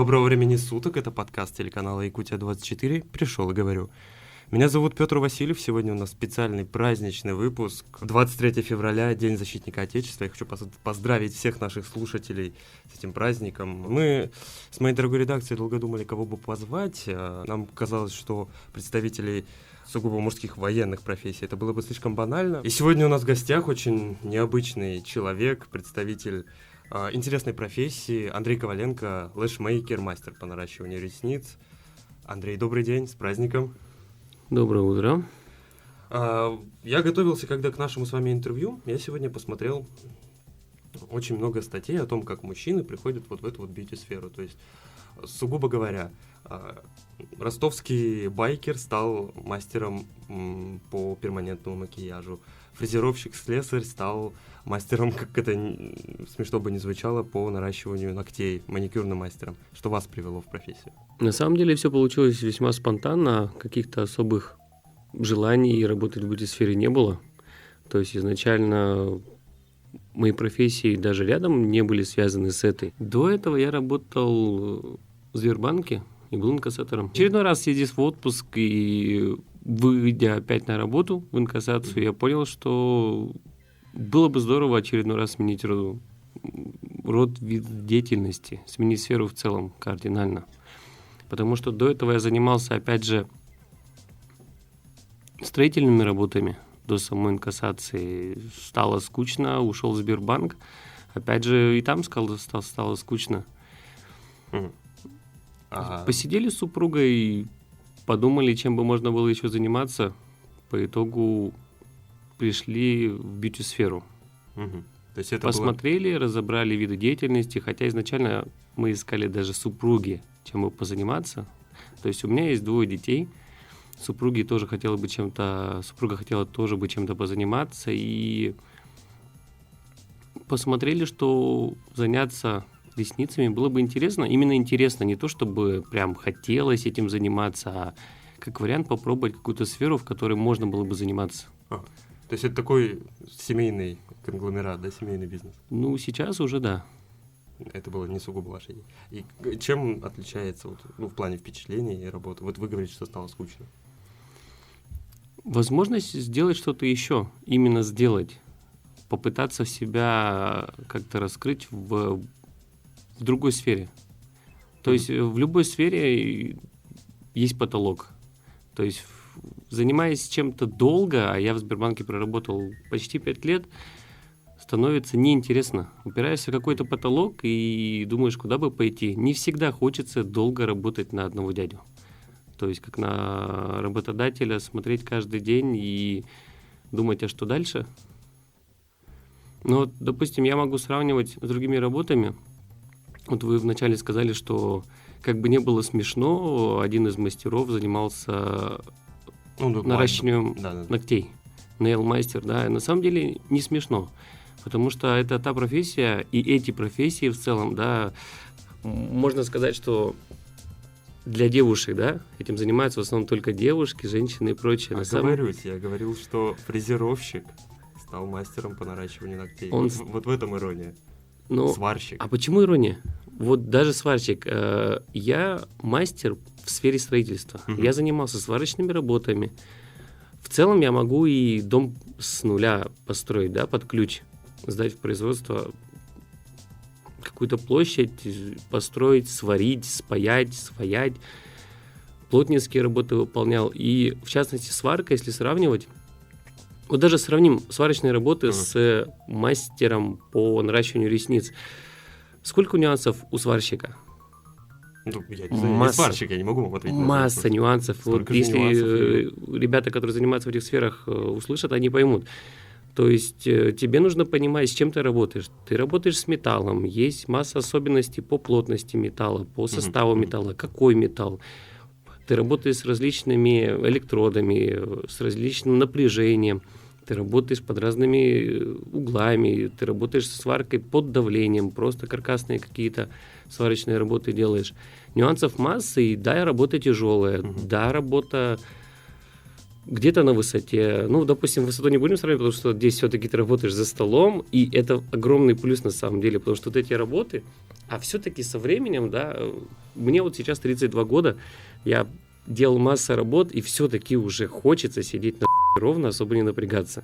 Доброго времени суток, это подкаст телеканала Якутия-24 «Пришел и говорю». Меня зовут Петр Васильев, сегодня у нас специальный праздничный выпуск. 23 февраля, День защитника Отечества. Я хочу поздравить всех наших слушателей с этим праздником. Мы с моей дорогой редакцией долго думали, кого бы позвать. Нам казалось, что представителей сугубо мужских военных профессий это было бы слишком банально. И сегодня у нас в гостях очень необычный человек, представитель интересной профессии Андрей Коваленко, лэшмейкер, мастер по наращиванию ресниц. Андрей, добрый день, с праздником. Доброе утро. Я готовился, когда к нашему с вами интервью, я сегодня посмотрел очень много статей о том, как мужчины приходят вот в эту вот бьюти-сферу. То есть, сугубо говоря, ростовский байкер стал мастером по перманентному макияжу. Фрезеровщик-слесарь стал мастером, как это смешно бы не звучало, по наращиванию ногтей, маникюрным мастером. Что вас привело в профессию? На самом деле все получилось весьма спонтанно, каких-то особых желаний работать в бьюти-сфере не было. То есть изначально мои профессии даже рядом не были связаны с этой. До этого я работал в Сбербанке и был инкассатором. Очередной раз съездив в отпуск и выйдя опять на работу в инкассацию, я понял, что было бы здорово очередной раз сменить вид деятельности, сменить сферу в целом кардинально. Потому что до этого я занимался, опять же, строительными работами до самой инкассации. Стало скучно, ушел в Сбербанк. Опять же, и там стало скучно. Посидели с супругой, подумали, чем бы можно было еще заниматься. По итогу пришли в бьюти-сферу. То есть это посмотрели, разобрали виды деятельности, хотя изначально мы искали даже супруги, чем бы позаниматься. То есть у меня есть 2 детей, супруга хотела тоже бы чем-то позаниматься, и посмотрели, что заняться ресницами было бы интересно. Именно интересно, не то чтобы прям хотелось этим заниматься, а как вариант попробовать какую-то сферу, в которой можно было бы заниматься. То есть это такой семейный конгломерат, да, семейный бизнес? Ну, сейчас уже да. Это было не сугубо ваша идея. И чем отличается в плане впечатлений и работы? Вот вы говорите, что стало скучно. Возможность сделать что-то еще, именно сделать, попытаться себя как-то раскрыть в другой сфере. То есть в любой сфере есть потолок. То есть занимаясь чем-то долго, а я в Сбербанке проработал почти 5 лет, становится неинтересно. Упираешься в какой-то потолок и думаешь, куда бы пойти. Не всегда хочется долго работать на одного дядю. То есть как на работодателя смотреть каждый день и думать, а что дальше? Ну вот, допустим, я могу сравнивать с другими работами. Вот вы вначале сказали, что как бы не было смешно, один из мастеров занимался наращиванием ногтей. Нейл-мастер, да. На самом деле не смешно, потому что это та профессия, и эти профессии в целом, да, можно сказать, что для девушек, да, этим занимаются в основном только девушки, женщины и прочее. Я говорил, что фрезеровщик стал мастером по наращиванию ногтей. Вот в этом ирония. Сварщик. А почему ирония? Вот даже сварщик. Я мастер в сфере строительства. Я занимался сварочными работами. В целом я могу и дом с нуля построить, да, под ключ, сдать в производство, какую-то площадь построить, сварить, спаять, своять. Плотницкие работы выполнял. И, в частности, сварка, если сравнивать, вот даже сравним сварочные работы с мастером по наращиванию ресниц. Сколько нюансов у сварщика? Я не сварщик, я не могу вам ответить. Масса нюансов. Вот если ребята, которые занимаются в этих сферах, услышат, они поймут. То есть тебе нужно понимать, с чем ты работаешь. Ты работаешь с металлом, есть масса особенностей по плотности металла, по составу металла, какой металл. Ты работаешь с различными электродами, с различным напряжением. Ты работаешь под разными углами, ты работаешь со сваркой под давлением, просто каркасные какие-то сварочные работы делаешь. Нюансов масса, и да, работа тяжелая, да, работа где-то на высоте. Ну, допустим, высоту не будем сравнивать, потому что здесь все-таки ты работаешь за столом, и это огромный плюс на самом деле, потому что вот эти работы, а все-таки со временем, да, мне вот сейчас 32 года, я делал массу работ, и все-таки уже хочется сидеть на ровно, особо не напрягаться.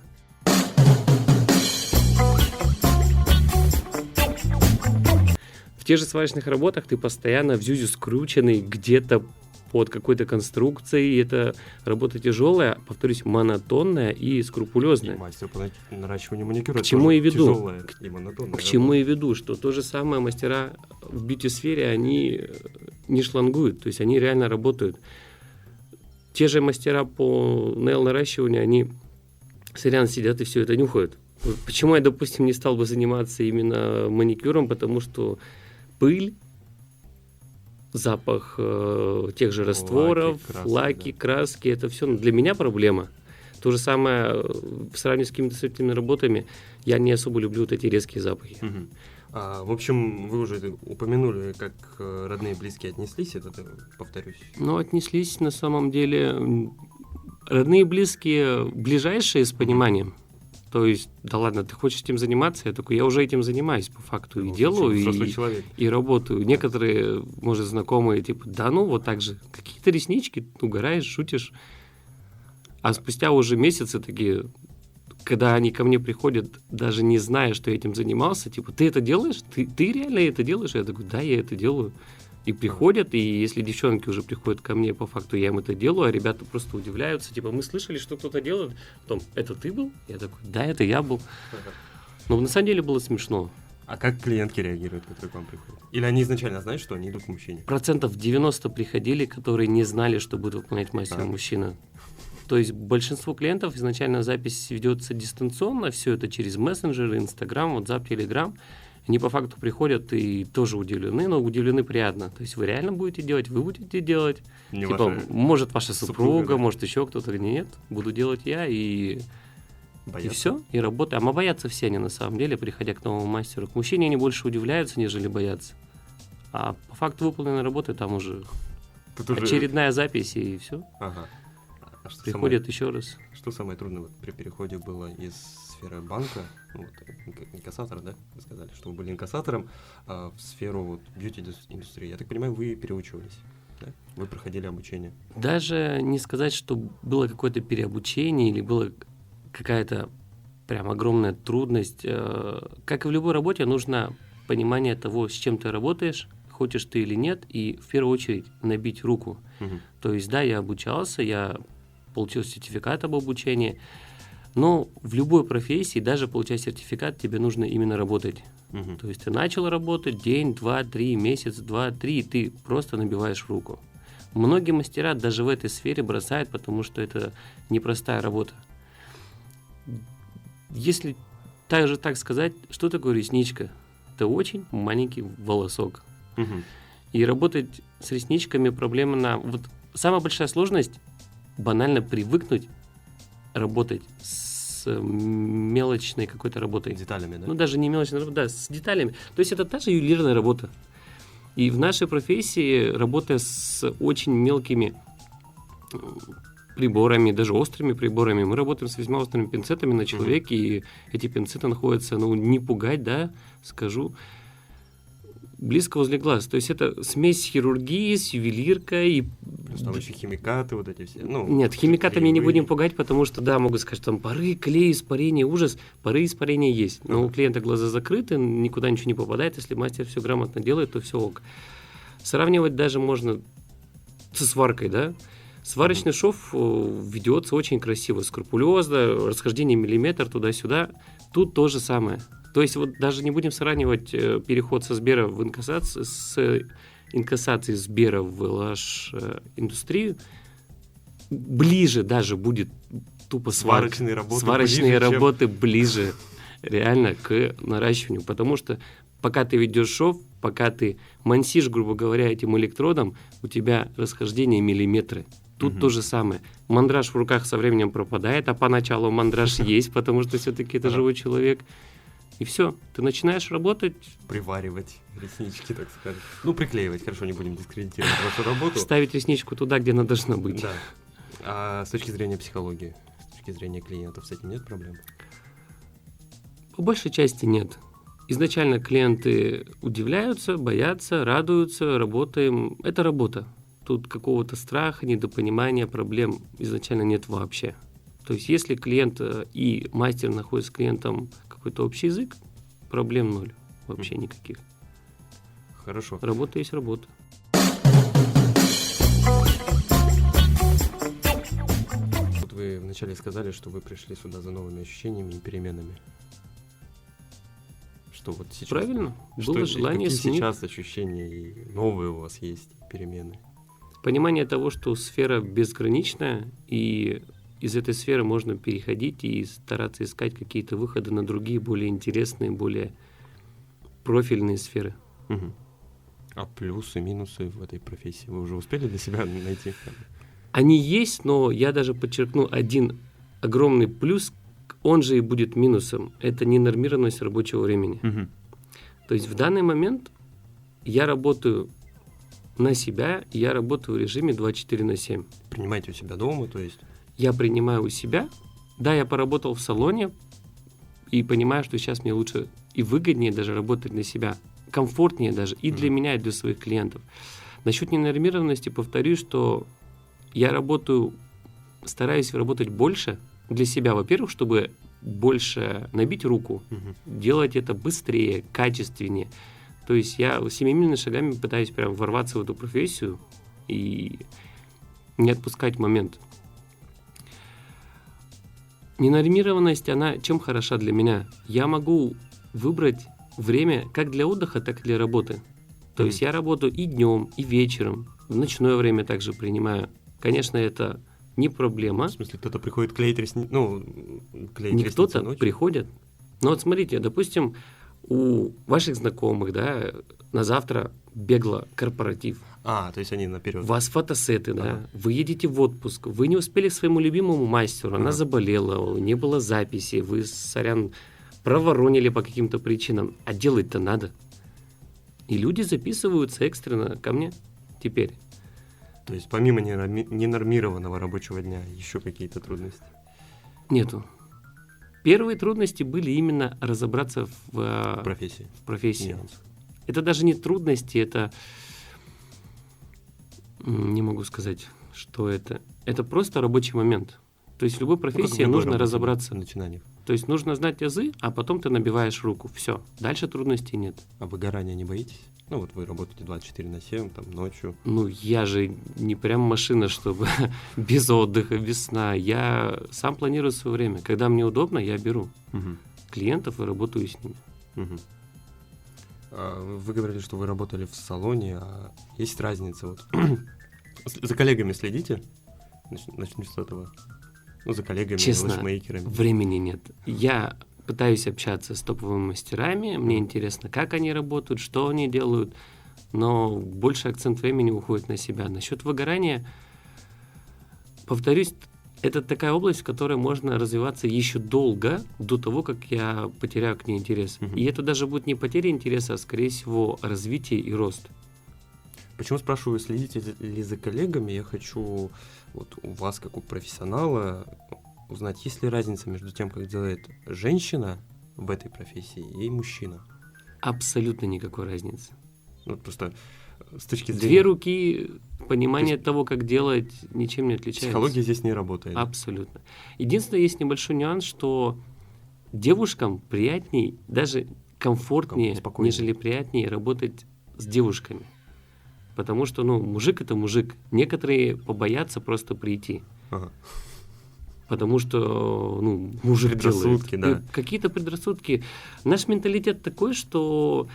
В тех же сварочных работах ты постоянно в зюзю скрученный где-то под какой-то конструкцией. Это работа тяжелая, повторюсь, монотонная и скрупулезная. И мастер по наращиванию маникюра. К чему и веду? Тяжелая и монотонная. К чему и веду, что то же самое мастера в бьюти-сфере, они не шлангуют, то есть они реально работают. Те же мастера по нейл-наращиванию, они реально сидят и все это нюхают. Почему я, допустим, не стал бы заниматься именно маникюром? Потому что пыль, запах тех же растворов, лаки, краски, это все для меня проблема. То же самое в сравнении с какими-то светлыми работами, я не особо люблю вот эти резкие запахи. В общем, вы уже упомянули, как родные и близкие отнеслись, это, повторюсь. Ну, отнеслись на самом деле родные и близкие, ближайшие с пониманием. То есть, да ладно, ты хочешь этим заниматься? Я такой, я уже этим занимаюсь по факту, и делаю, и работаю. Некоторые, может, знакомые, типа, да ну, вот так же, какие-то реснички, угораешь, шутишь. А спустя уже месяцы такие, когда они ко мне приходят, даже не зная, что я этим занимался, типа, ты это делаешь? Ты реально это делаешь? Я такой, да, я это делаю. И приходят, и если девчонки уже приходят ко мне, по факту я им это делаю, а ребята просто удивляются, типа, мы слышали, что кто-то делает, потом, это ты был? Я такой, да, это я был. Но на самом деле было смешно. А как клиентки реагируют, которые к вам приходят? Или они изначально знают, что они идут к мужчине? 90% приходили, которые не знали, что будет выполнять мастер-мужчина. То есть большинство клиентов изначально запись ведется дистанционно, все это через мессенджеры, Инстаграм, WhatsApp, Telegram. Они по факту приходят и тоже удивлены, но удивлены приятно. То есть вы реально будете делать, вы будете делать. Не типа, может, ваша супруга, да? может, еще кто-то. Нет, буду делать я, и все, и работаю. А боятся все они на самом деле, приходя к новому мастеру. К мужчине они больше удивляются, нежели боятся. А по факту выполненной работы там уже очередная запись, и все. Ага. Приходят еще раз. Что самое трудное при переходе было из сферы банка, инкассатора, да, вы сказали, что вы были инкассатором, в сферу бьюти-индустрии? Я так понимаю, вы переучивались, да? Вы проходили обучение? Даже не сказать, что было какое-то переобучение или была какая-то прям огромная трудность. Как и в любой работе, нужно понимание того, с чем ты работаешь, хочешь ты или нет, и в первую очередь набить руку. То есть, да, я обучался, я получил сертификат об обучении, но в любой профессии, даже получая сертификат, тебе нужно именно работать. То есть ты начал работать день, два, три, месяц, два, три, и ты просто набиваешь руку. Многие мастера даже в этой сфере бросают, потому что это непростая работа. Если также так сказать, что такое ресничка? Это очень маленький волосок. И работать с ресничками проблема Вот самая большая сложность банально привыкнуть работать с мелочной какой-то работой. Деталями, да? Ну, даже не мелочной работой, да, с деталями. То есть это та же ювелирная работа. И в нашей профессии, работая с очень мелкими приборами, даже острыми приборами, мы работаем с весьма острыми пинцетами на человеке, и эти пинцеты находятся, ну, не пугать, да, скажу, близко возле глаз. То есть это смесь хирургии с ювелиркой. Там еще химикаты вот эти все. Ну, нет, химикатами не будем пугать, потому что, да, могут сказать, там пары, клей, испарение, ужас. Пары, испарения есть. Но у клиента глаза закрыты, никуда ничего не попадает. Если мастер все грамотно делает, то все ок. Сравнивать даже можно со сваркой, да. Сварочный шов ведется очень красиво, скрупулезно, расхождение миллиметр туда-сюда. Тут то же самое. То есть вот даже не будем сравнивать переход со Сбера в инкассацию, с инкассации Сбера в LH-индустрию. Ближе даже будет тупо сварочные работы. Сварочные работы ближе реально к наращиванию. Потому что пока ты ведешь шов, пока ты мансишь, грубо говоря, этим электродом, у тебя расхождение миллиметры. Тут то же самое. Мандраж в руках со временем пропадает, а поначалу мандраж есть, потому что все-таки это живой человек. И все, ты начинаешь работать. Приваривать реснички, так сказать. Ну, приклеивать, хорошо, не будем дискредитировать вашу работу. Ставить ресничку туда, где она должна быть. Да. А с точки зрения психологии, с точки зрения клиентов, с этим нет проблем? По большей части нет. Изначально клиенты удивляются, боятся, радуются, работаем. Это работа. Тут какого-то страха, недопонимания, проблем изначально нет вообще. То есть если клиент и мастер находят с клиентом какой-то общий язык, проблем ноль. Вообще никаких. Хорошо. Работа есть работа. Вот вы вначале сказали, что вы пришли сюда за новыми ощущениями и переменами. Что вот сейчас? Правильно. Что, Было желание какие сменить. сейчас ощущения и новые у вас есть перемены? Понимание того, что сфера безграничная, и из этой сферы можно переходить и стараться искать какие-то выходы на другие, более интересные, более профильные сферы. Угу. А плюсы, минусы в этой профессии вы уже успели для себя найти? Они есть, но я даже подчеркну один огромный плюс, он же и будет минусом. Это ненормированность рабочего времени. Угу. То есть в данный момент я работаю на себя, и я работаю в режиме 24/7. Принимаете у себя дома, то есть? Я принимаю у себя. Да, я поработал в салоне и понимаю, что сейчас мне лучше и выгоднее даже работать на себя. Комфортнее даже и для меня, и для своих клиентов. Насчет ненормированности повторюсь, что я работаю, стараюсь работать больше для себя, во-первых, чтобы больше набить руку, делать это быстрее, качественнее. То есть я семимильными шагами пытаюсь прям ворваться в эту профессию и не отпускать момент. Ненормированность, она чем хороша для меня? Я могу выбрать время как для отдыха, так и для работы. То есть я работаю и днем, и вечером, в ночное время также принимаю. Конечно, это не проблема. В смысле, кто-то приходит клеить ресницы, клеить Не ресницы кто-то ночью? приходит. Но вот смотрите, допустим, у ваших знакомых, да, на завтра бегло корпоратив. А, то есть они наперед. У вас фотосеты, да, Ага. вы едете в отпуск, вы не успели к своему любимому мастеру, она Ага. заболела, не было записи, вы, сорян, проворонили по каким-то причинам, а делать-то надо. И люди записываются экстренно ко мне теперь. То есть помимо ненормированного рабочего дня еще какие-то трудности? Нету. Первые трудности были именно разобраться в Профессии. профессии. Нюанс. Это даже не трудности, это... Не могу сказать, что это. Это просто рабочий момент. То есть в любой профессии нужно разобраться. В начинаниях. То есть нужно знать азы, а потом ты набиваешь руку. Все. Дальше трудностей нет. А выгорания не боитесь? Ну вот вы работаете 24/7, там ночью. Ну, я же не прям машина, чтобы без отдыха, без сна. Я сам планирую свое время. Когда мне удобно, я беру клиентов и работаю с ними. Мгм. Вы говорили, что вы работали в салоне, а есть разница? Вот. За коллегами следите? Начнем с этого. Ну, за коллегами, Честно, лэшмейкерами. времени нет. Я пытаюсь общаться с топовыми мастерами, мне интересно, как они работают, что они делают, но больше акцент времени уходит на себя. Насчет выгорания, повторюсь, это такая область, в которой можно развиваться еще долго, до того, как я потеряю к ней интерес. Мгм. И это даже будет не потеря интереса, а, скорее всего, развитие и рост. Почему спрашиваю, следите ли за коллегами? Я хочу вот у вас, как у профессионала, узнать, есть ли разница между тем, как делает женщина в этой профессии и мужчина. Абсолютно никакой разницы. Ну, просто с точки зрения... Две руки, понимание того, как делать, ничем не отличается. Психология здесь не работает. Абсолютно. Единственное, есть небольшой нюанс, что девушкам приятней, даже комфортнее, Спокойнее. нежели приятнее работать с девушками. Потому что, мужик это мужик. Некоторые побоятся просто прийти. Ага. Потому что, мужик Предрассудки, делает. да. Какие-то предрассудки. Наш менталитет такой, что,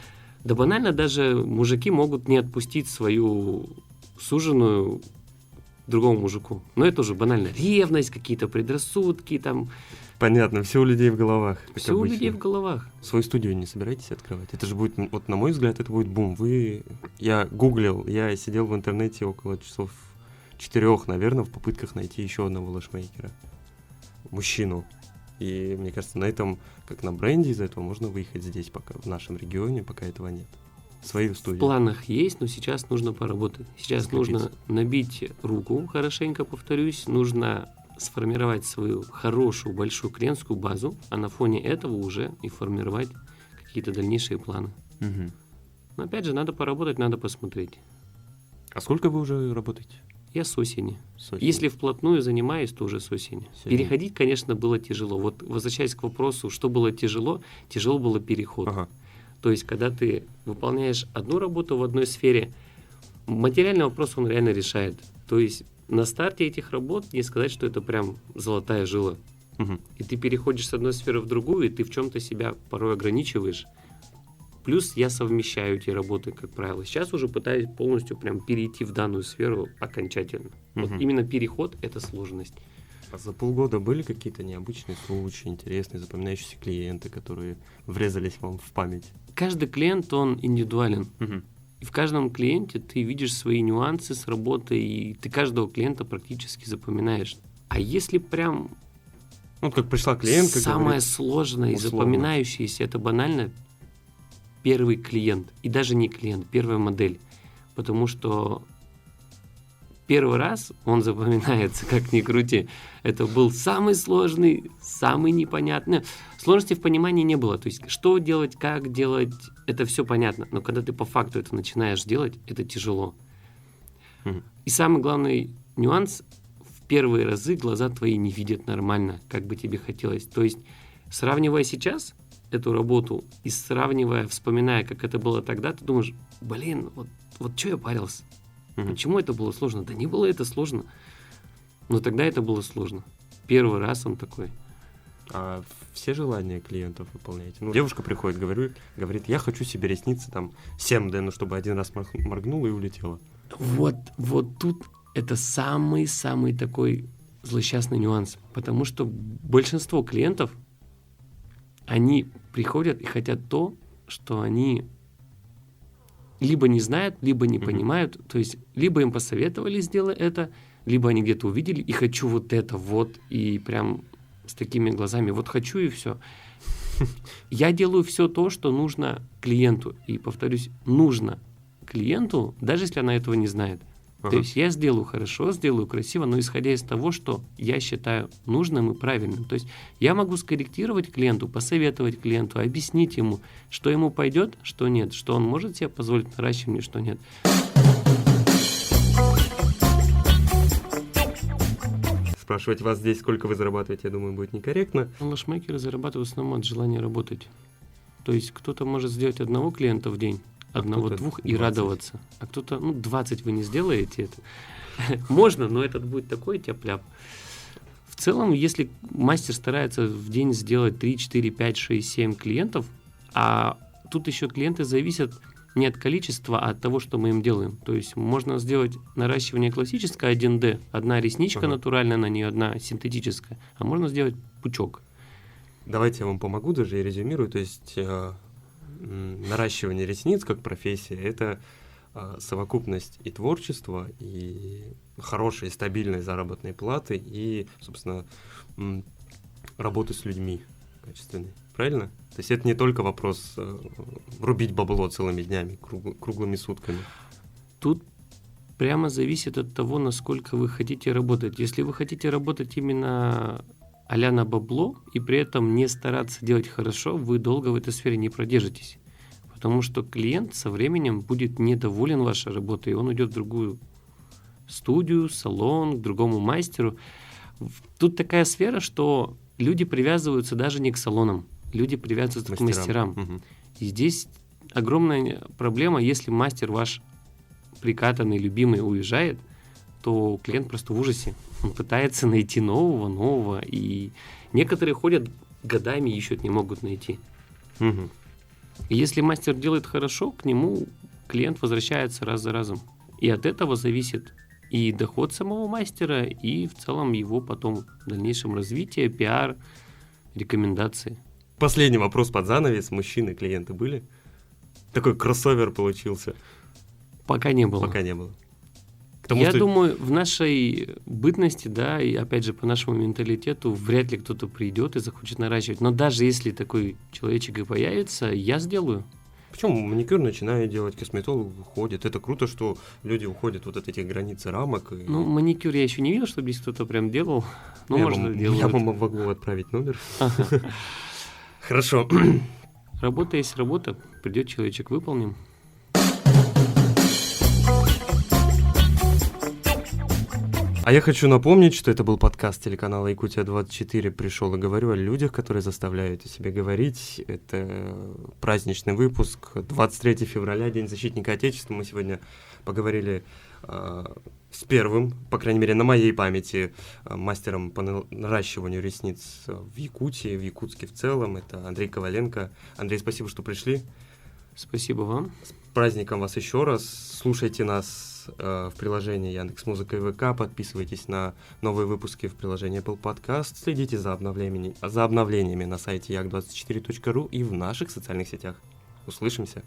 да банально, даже мужики могут не отпустить свою суженую другому мужику. Но это уже банально. Ревность, какие-то предрассудки, там. Понятно, все у людей в головах. как Все у обычно. людей в головах. Свою студию не собираетесь открывать? Это же будет, вот на мой взгляд, это будет бум. Я гуглил, я сидел в интернете около часов 4, наверное, в попытках найти еще одного лэшмейкера. Мужчину. И мне кажется, на этом, как на бренде из этого, можно выехать здесь пока, в нашем регионе, пока этого нет. свою В студию. планах есть, но сейчас нужно поработать. Сейчас Скрепить. нужно набить руку, хорошенько повторюсь, нужно сформировать свою хорошую, большую клиентскую базу, а на фоне этого уже и формировать какие-то дальнейшие планы. Мгм. Но опять же, надо поработать, надо посмотреть. А сколько вы уже работаете? Я с осени. С осени. Если вплотную занимаюсь, то уже с осени. С осени. Переходить, конечно, было тяжело. Вот возвращаясь к вопросу, что было тяжело, тяжело было переход. Ага. То есть, когда ты выполняешь одну работу в одной сфере, материальный вопрос он реально решает. То есть, на старте этих работ не сказать, что это прям золотая жила. Мгм. И ты переходишь с одной сферы в другую, и ты в чем-то себя порой ограничиваешь. Плюс я совмещаю эти работы, как правило. Сейчас уже пытаюсь полностью прям перейти в данную сферу окончательно. Вот Мгм. именно переход — это сложность. А за полгода были какие-то необычные случаи, интересные, запоминающиеся клиенты, которые врезались вам в память? Каждый клиент, он индивидуален. Мгм. И в каждом клиенте ты видишь свои нюансы с работы, и ты каждого клиента практически запоминаешь. А если прям Ну, вот как пришла клиентка, самое говорит, сложное и условно. запоминающееся, это банально первый клиент. И даже не клиент, первая модель. Потому что первый раз он запоминается, как ни крути. Это был самый сложный, самый непонятный. Сложности в понимании не было. То есть, что делать, как делать, это все понятно. Но когда ты по факту это начинаешь делать, это тяжело. Мгм. И самый главный нюанс: в первые разы глаза твои не видят нормально, как бы тебе хотелось. То есть, сравнивая сейчас эту работу и сравнивая, вспоминая, как это было тогда, ты думаешь, блин, вот что я парился? Мгм. Почему это было сложно? Да не было это сложно. Но тогда это было сложно. Первый раз он такой. А все желания клиентов выполняете? Ну, девушка приходит, говорит, я хочу себе ресницы там 7D, ну, чтобы один раз моргнула и улетела. Вот тут это самый-самый такой злосчастный нюанс. Потому что большинство клиентов, они приходят и хотят то, что они либо не знают, либо не Мгм. понимают. То есть, либо им посоветовали сделать это, либо они где-то увидели и хочу вот это вот, и прям с такими глазами вот хочу и все. Я делаю все то, что нужно клиенту. И повторюсь, нужно клиенту, даже если она этого не знает. То Ага. есть я сделаю хорошо, сделаю красиво, но исходя из того, что я считаю нужным и правильным. То есть я могу скорректировать клиенту, посоветовать клиенту, объяснить ему, что ему пойдет, что нет, что он может себе позволить наращивание, что нет. Спрашивать вас здесь, сколько вы зарабатываете, я думаю, будет некорректно. Лошмейкеры зарабатывают в основном от желания работать. То есть кто-то может сделать одного клиента в день, А одного-двух кто-то и 20. радоваться. А кто-то, 20 вы не сделаете это. Можно, но этот будет такой тяп-ляп. В целом, если мастер старается в день сделать 3, 4, 5, 6, 7 клиентов, а тут еще клиенты зависят не от количества, а от того, что мы им делаем. То есть можно сделать наращивание классическое 1D, одна ресничка Ага. натуральная, на нее одна синтетическая, а можно сделать пучок. Давайте я вам помогу даже и резюмирую. То есть наращивание ресниц как профессия — это совокупность и творчества, и хорошей, стабильной заработной платы, и, собственно, работы с людьми качественной. Правильно? То есть это не только вопрос рубить бабло целыми днями, круглыми сутками. Тут прямо зависит от того, насколько вы хотите работать. Если вы хотите работать именно а-ля на бабло и при этом не стараться делать хорошо, вы долго в этой сфере не продержитесь. Потому что клиент со временем будет недоволен вашей работой, и он уйдет в другую студию, салон, к другому мастеру. Тут такая сфера, что люди привязываются даже не к салонам, люди привязываются к мастерам. Мгм. И здесь огромная проблема: если мастер ваш прикатанный, любимый уезжает, то клиент просто в ужасе. Он пытается найти нового, и некоторые ходят годами и ищут, не могут найти. Мгм. И если мастер делает хорошо, к нему клиент возвращается раз за разом. И от этого зависит и доход самого мастера, и в целом его потом в дальнейшем развитие, пиар, рекомендации. Последний вопрос под занавес. Мужчины-клиенты были? Такой кроссовер получился. Пока не было. Пока не было. К тому, Я что- думаю, в нашей бытности, да, и опять же по нашему менталитету, вряд ли кто-то придет и захочет наращивать. Но даже если такой человечек и появится, я сделаю. Почему маникюр начинают делать, косметолог уходит? Это круто, что люди уходят вот от этих границ и рамок. И... Ну, маникюр я еще не видел, чтобы здесь кто-то прям делал. Ну, может, делают. Я вам могу отправить номер. Хорошо. Работа есть работа. Придет человечек, выполним. А я хочу напомнить, что это был подкаст телеканала «Якутия-24». «Пришел и говорю» о людях, которые заставляют о себе говорить. Это праздничный выпуск. 23 февраля, День защитника Отечества. Мы сегодня поговорили с первым, по крайней мере, на моей памяти, мастером по наращиванию ресниц в Якутии, в Якутске в целом. Это Андрей Коваленко. Андрей, спасибо, что пришли. Спасибо вам. С праздником вас еще раз. Слушайте нас в приложении Яндекс.Музыка и ВК, подписывайтесь на новые выпуски в приложении Apple Podcast, следите за обновлениями на сайте як24.ру и в наших социальных сетях. Услышимся!